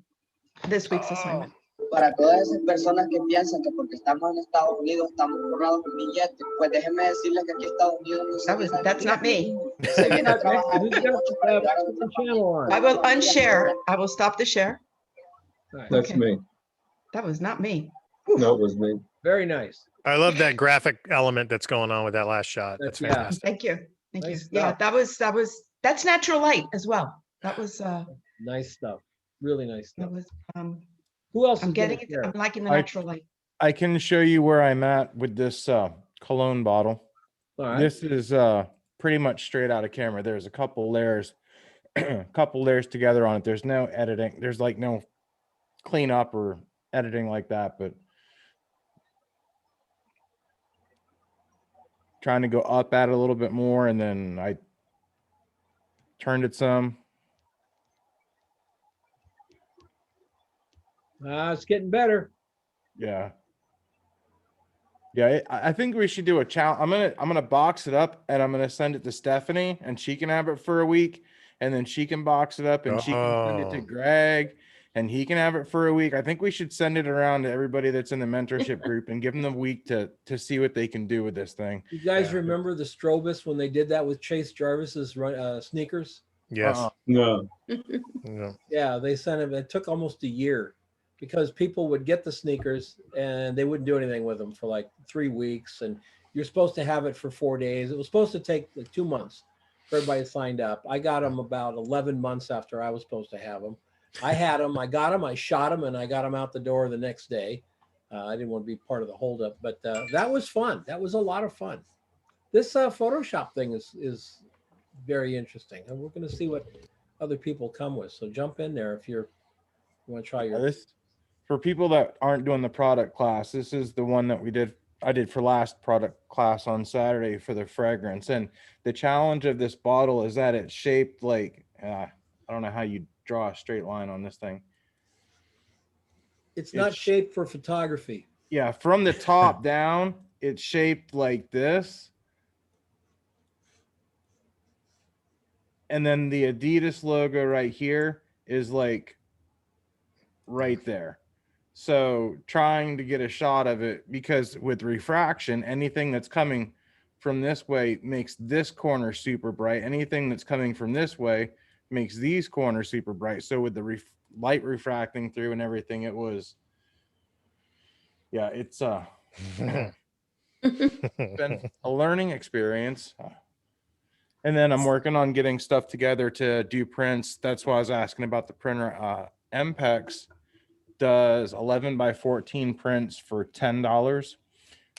this week's assignment. Para todas esas personas que piensan que porque estamos en Estados Unidos estamos forrados con billetes, pues déjenme decirles que aquí en Estados Unidos no se viene a That's not me. se viene a trabajar Who's got mucho para ayudar a the otros. channel on? I will unshare. I will stop the share. Nice. that's Okay. me. That was not me. No, it was me. Very nice. I love that graphic element that's going on with that last shot. That's Yeah. fantastic. Thank you. Thank you. Nice Yeah, stuff. that's natural light as well. That was Nice stuff. Really nice that stuff. was Who else? I'm is gonna getting it. share? I'm liking the I- natural light. I can show you where I'm at with this cologne bottle. All right. This is pretty much straight out of camera. There's a couple layers, couple layers together on it. There's no editing. There's like no cleanup or editing like that, but trying to go up at it a little bit more, and then I turned it some. It's getting better. Yeah. Yeah, I think we should do a challenge. I'm gonna box it up and I'm gonna send it to Stephanie and she can have it for a week, and then she can box it up and she can send it to Oh. Greg and he can have it for a week. I think we should send it around to everybody that's in the mentorship group and give them a week to see what they can do with this thing. You guys Yeah. remember the Strobus when they did that with Chase Jarvis's sneakers? Yes. No. Yeah. Yeah, they sent him. It took almost a year because people would get the sneakers and they wouldn't do anything with them for like 3 weeks. And you're supposed to have it for 4 days. It was supposed to take like 2 months for everybody signed up. I got them about 11 months after I was supposed to have them. I had them, I got them, I shot them, and I got them out the door the next day. I didn't want to be part of the holdup, but that was fun. That was a lot of fun. This Photoshop thing is very interesting, and we're going to see what other people come with. So jump in there if you want to try your. This for people that aren't doing the product class, this is the one that I did for last product class on Saturday for the fragrance. And the challenge of this bottle is that it's shaped like, I don't know how you draw a straight line on this thing. It's not it's- shaped for photography. Yeah, from the top down, it's shaped like this. And then the Adidas logo right here is like right there. So trying to get a shot of it, because with refraction, anything that's coming from this way makes this corner super bright. Anything that's coming from this way makes these corners super bright. So with the light refracting through and everything, it was, yeah, it's been a learning experience. And then I'm working on getting stuff together to do prints. That's why I was asking about the printer. MPEX does 11 by 14 prints for $10.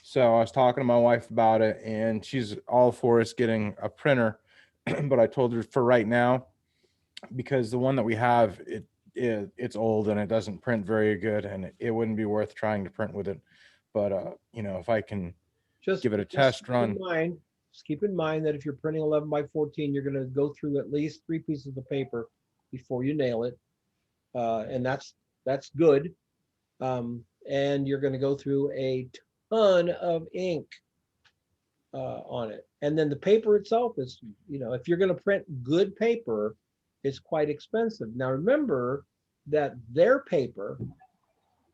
So I was talking to my wife about it, and she's all for us getting a printer. But I told her for right now, because the one that we have, it's old and it doesn't print very good, and it wouldn't be worth trying to print with it. But you know, if I can Just give it a just test keep in run. mind- Just keep in mind that if you're printing 11 by 14, you're going to go through at least 3 pieces of paper before you nail it. And that's good. And you're going to go through a ton of ink on it. And then the paper itself is, if you're going to print good paper, it's quite expensive. Now remember that their paper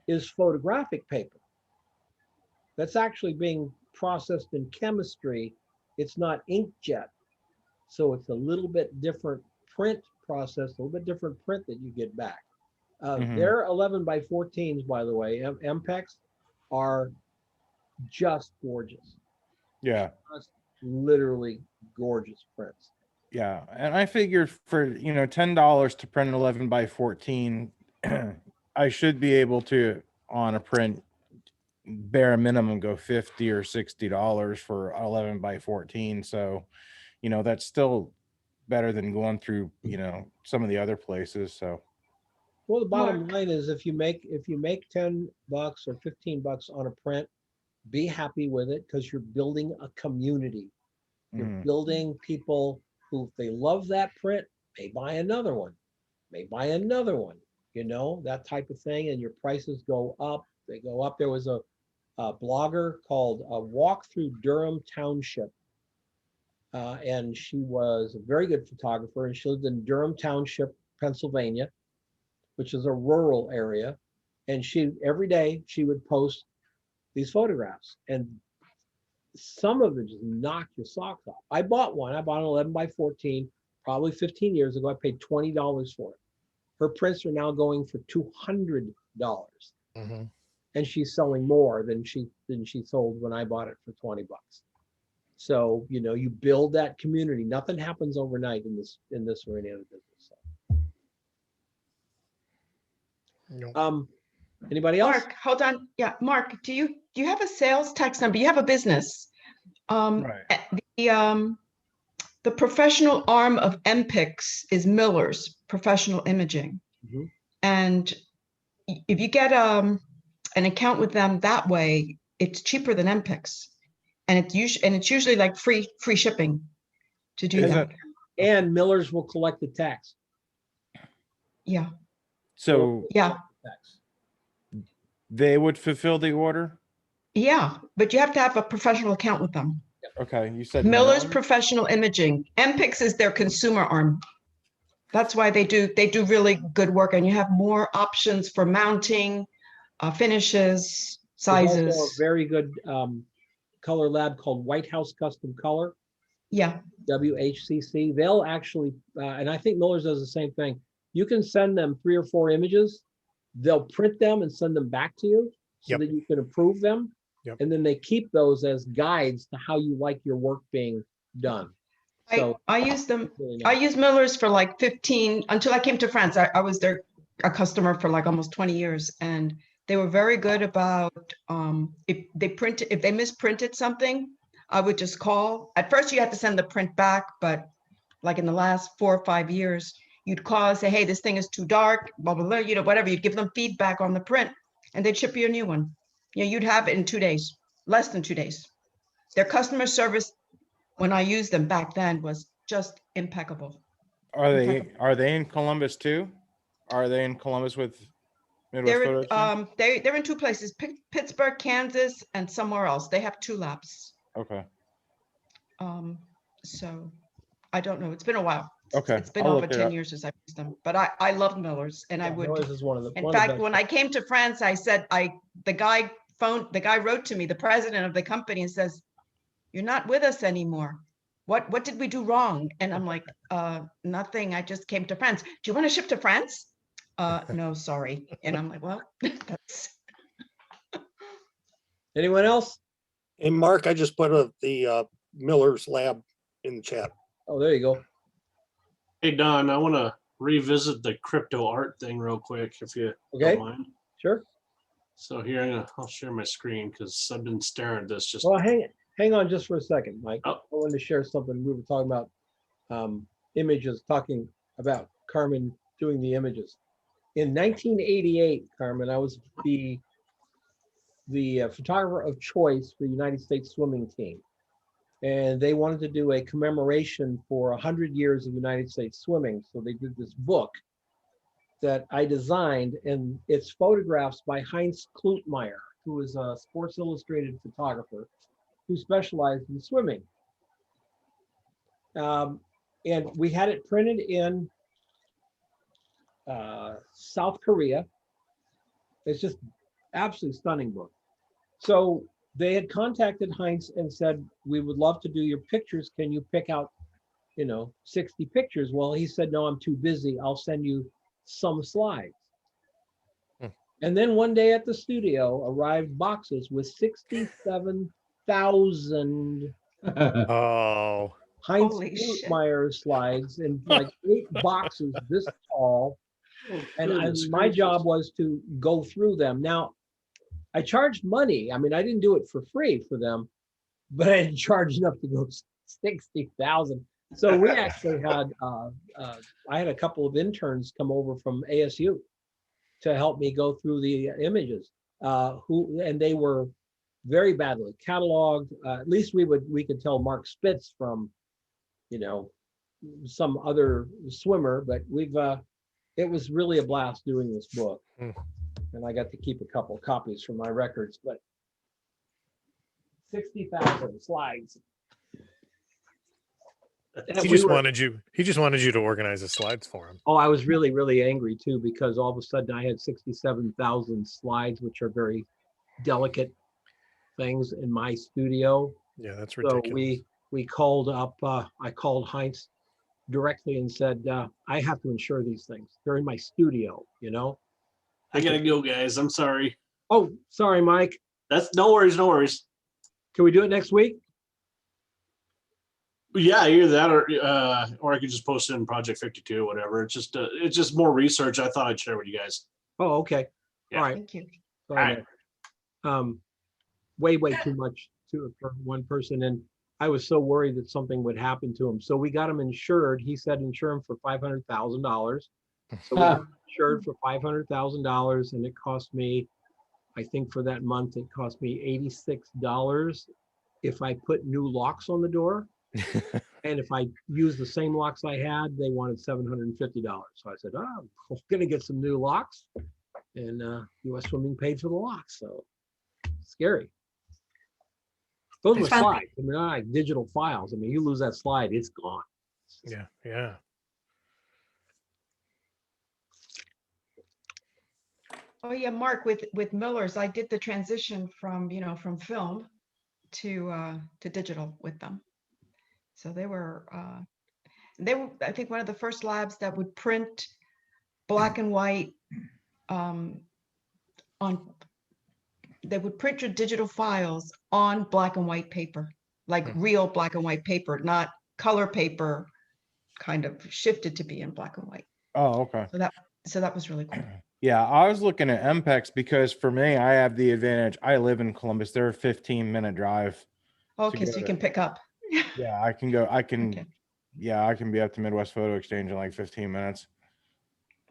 is photographic paper. That's actually being processed in chemistry. It's not inkjet. So it's a little bit different print process, a little bit different print that you get back. Their 11 by 14s, by the way, MPEX, are just gorgeous. Yeah. Just literally gorgeous prints. Yeah. And I figured for, $10 to print 11 by 14, I should be able to, on a print, bare minimum go $50 or $60 for 11 by 14. So, that's still better than going through, some of the other places. So, well, the bottom Mark. line is if you make $10 or $15 on a print, be happy with it because you're building a community. You're building people who, if they love that print, may buy another one, that type of thing. And your prices go up. They go up. There was a blogger called Walk Through Durham Township. And she was a very good photographer, and she lived in Durham Township, Pennsylvania, which is a rural area. And every day she would post these photographs, and some of them just knock your socks off. I bought one. I bought an 11 by 14, probably 15 years ago. I paid $20 for it. Her prints are now going for $200. And she's selling more than she sold when I bought it for $20. So, you build that community. Nothing happens overnight in this arena of business. So. Anybody else? Mark, hold on. Yeah, Mark, do you have a sales tax number? You have a business. Right. The professional arm of MPICS is Miller's Professional Imaging. And if you get an account with them that way, it's cheaper than MPICS. And it's usually like free shipping to do that. And Miller's will collect the tax. Yeah. So yeah, they would fulfill the order? Yeah, but you have to have a professional account with them. Okay, you said Miller's Professional Imaging. MPICS is their consumer arm. That's why they do really good work, and you have more options for mounting, finishes, sizes. There's also a very good color lab called White House Custom Color. Yeah. WHCC. They'll actually, and I think Miller's does the same thing. You can send them 3 or 4 images. They'll print them and send them back to you so that you can approve them. And then they keep those as guides to how you like your work being done. So I use them. really nice. I used Miller's for like 15 until I came to France. I was a customer for like almost 20 years, and they were very good about if they misprinted something, I would just call. At first you had to send the print back, but like in the last 4 or 5 years, you'd call and say, hey, this thing is too dark, blah, blah, blah, whatever. You'd give them feedback on the print and they'd ship you a new one. You'd have it in 2 days, less than 2 days. Their customer service, when I used them back then, was just impeccable. Are they in Columbus too? Are they in Columbus with Midwest Photo Exchange? They're in 2 places, Pittsburgh, Kansas, and somewhere else. They have 2 labs. Okay. So I don't know. It's been a while. Okay. It's been over 10 years since I've used them, but I love Miller's, and I would. Miller's is one of the. In fact, when I came to France, I said, the guy wrote to me, the president of the company, and says, "You're not with us anymore. What did we do wrong?" And I'm like, nothing. I just came to France. Do you want to ship to France? No, sorry. And I'm like, well, that's. Anyone else? Hey, Mark, I just put the Miller's lab in the chat. Oh, there you go. Hey, Don, I want to revisit the crypto art thing real quick, if you don't mind. Sure. So here, I'll share my screen because I've been staring at this. Well, hang on just for a second, Mike. I wanted to share something. We were talking about images, talking about Carmen doing the images. In 1988, Carmen, I was the the photographer of choice for the United States swimming team. And they wanted to do a commemoration for 100 years of United States swimming. So they did this book that I designed, and it's photographs by Heinz Klutmeyer, who is a Sports Illustrated photographer who specialized in swimming. And we had it printed in South Korea. It's just absolutely stunning book. So they had contacted Heinz and said, we would love to do your pictures. Can you pick out, 60 pictures? Well, he said, no, I'm too busy. I'll send you some slides. And then one day at the studio arrived boxes with 67,000 Oh, Heinz Holy shit. Klutmeyer slides in like 8 boxes this tall. And my job was to go through them. Now, I charged money. I mean, I didn't do it for free for them, but I didn't charge enough to go 60,000. So we actually had, I had a couple of interns come over from ASU to help me go through the images, and they were very badly cataloged. At least we could tell Mark Spitz from, some other swimmer, but it was really a blast doing this book. And I got to keep a couple copies for my records, but 60,000 slides. he just wanted you to organize the slides for him. Oh, I was really, really angry too, because all of a sudden I had 67,000 slides, which are very delicate things in my studio. Yeah, that's So ridiculous. we called up, I called Heinz directly and said, I have to insure these things. They're in my studio, I gotta go, guys. I'm sorry. Oh, sorry, Mike. That's no worries. No worries. Can we do it next week? Yeah, either that or I could just post it in Project 52 or whatever. It's just more research I thought I'd share with you guys. Oh, okay. Yeah. All right. Thank you. Sorry. Way too much for one person. And I was so worried that something would happen to him. So we got him insured. He said insure him for $500,000. So we got him insured for $500,000, and it cost me, I think for that month, it cost me $86 if I put new locks on the door. And if I use the same locks I had, they wanted $750. So I said, I'm going to get some new locks. And US Swimming paid for the locks. So scary. Those were slides. I mean, not like digital files. I mean, you lose that slide, it's gone. Yeah, yeah. Oh yeah, Mark, with Miller's, I did the transition from film to digital with them. So they were I think one of the first labs that would print black and white they would print your digital files on black and white paper, like real black and white paper, not color paper, kind of shifted to be in black and white. Oh, okay. So that was really cool. Yeah, I was looking at MPEX because for me, I have the advantage. I live in Columbus. They're a 15-minute drive. Okay, so you can pick up. Yeah, I can go. Okay. Yeah, I can be up to Midwest Photo Exchange in like 15 minutes.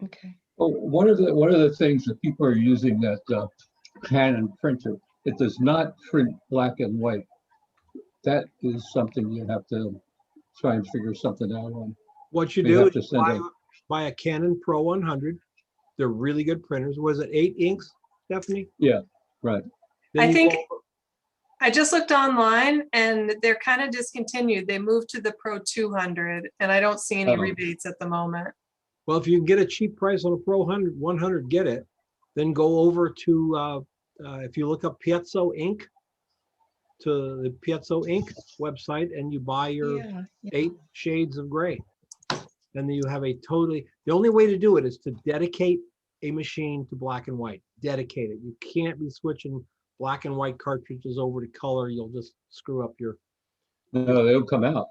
Okay. Oh, one of the things that people are using that Canon printer, it does not print black and white. That is something you have to try and figure something out on. What you You do have to is send buy a Canon Pro 100. They're really good printers. Was it 8 inks, Stephanie? Yeah, right. Then I you think go- I just looked online and they're kind of discontinued. They moved to the Pro 200 and I don't see any Oh. rebates at the moment. Well, if you can get a cheap price on a Pro 100, get it. Then go over to, if you look up Piezo Ink, to the Piezo Ink website, and you buy your Yeah. 8 shades of gray. And then you have the only way to do it is to dedicate a machine to black and white. Dedicate it. You can't be switching black and white cartridges over to color. You'll just screw up your. No, they'll come out.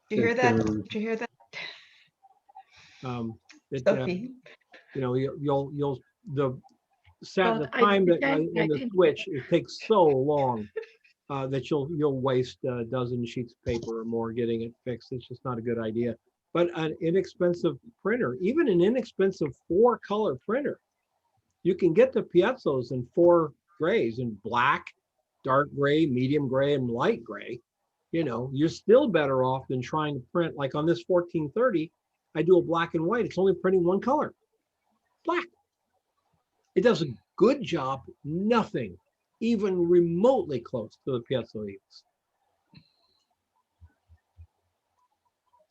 Did you hear that? They're- Did you hear that, You'll Sophie? the But I time that think I in the didn't- switch, it takes so long that you'll waste a dozen sheets of paper or more getting it fixed. It's just not a good idea. But an inexpensive printer, even an inexpensive 4-color printer, you can get the Piezos in 4 grays and black, dark gray, medium gray, and light gray. You know, you're still better off than trying to print like on this 1430. I do a black and white. It's only printing one color, black. It does a good job. Nothing even remotely close to the Piezoids.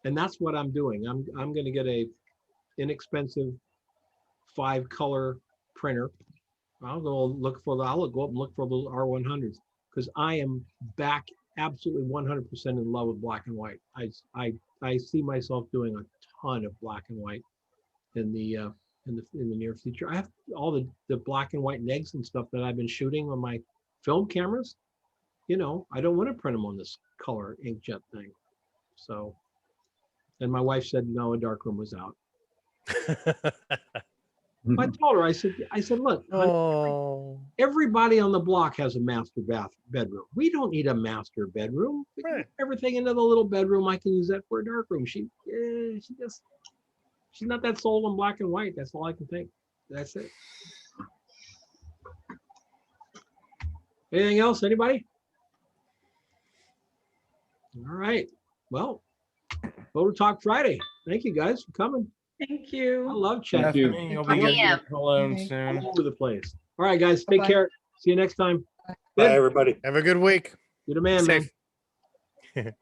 And that's what I'm doing. I'm going to get a inexpensive 5-color printer. I'll go go up and look for the R100s because I am back absolutely 100% in love with black and white. I see myself doing a ton of black and white in the near future. I have all the black and white negs and stuff that I've been shooting on my film cameras. You know, I don't want to print them on this color inkjet thing. So, and my wife said no, a darkroom was out. I told her, I said, look, honey, everybody on the block has a master bedroom. We don't need a master bedroom. We can put everything into the little bedroom. I can use that for a darkroom. She's not that sold on black and white. That's all I can think. That's it. Anything else? Anybody? All right. Well, Photo Talk Friday. Thank you guys for coming. Thank you. I love chatting. You'll be getting alone soon. All over the place. All right, guys. Take care. See you next time. Bye, everybody. Have a good week. You're the man, Safe. man.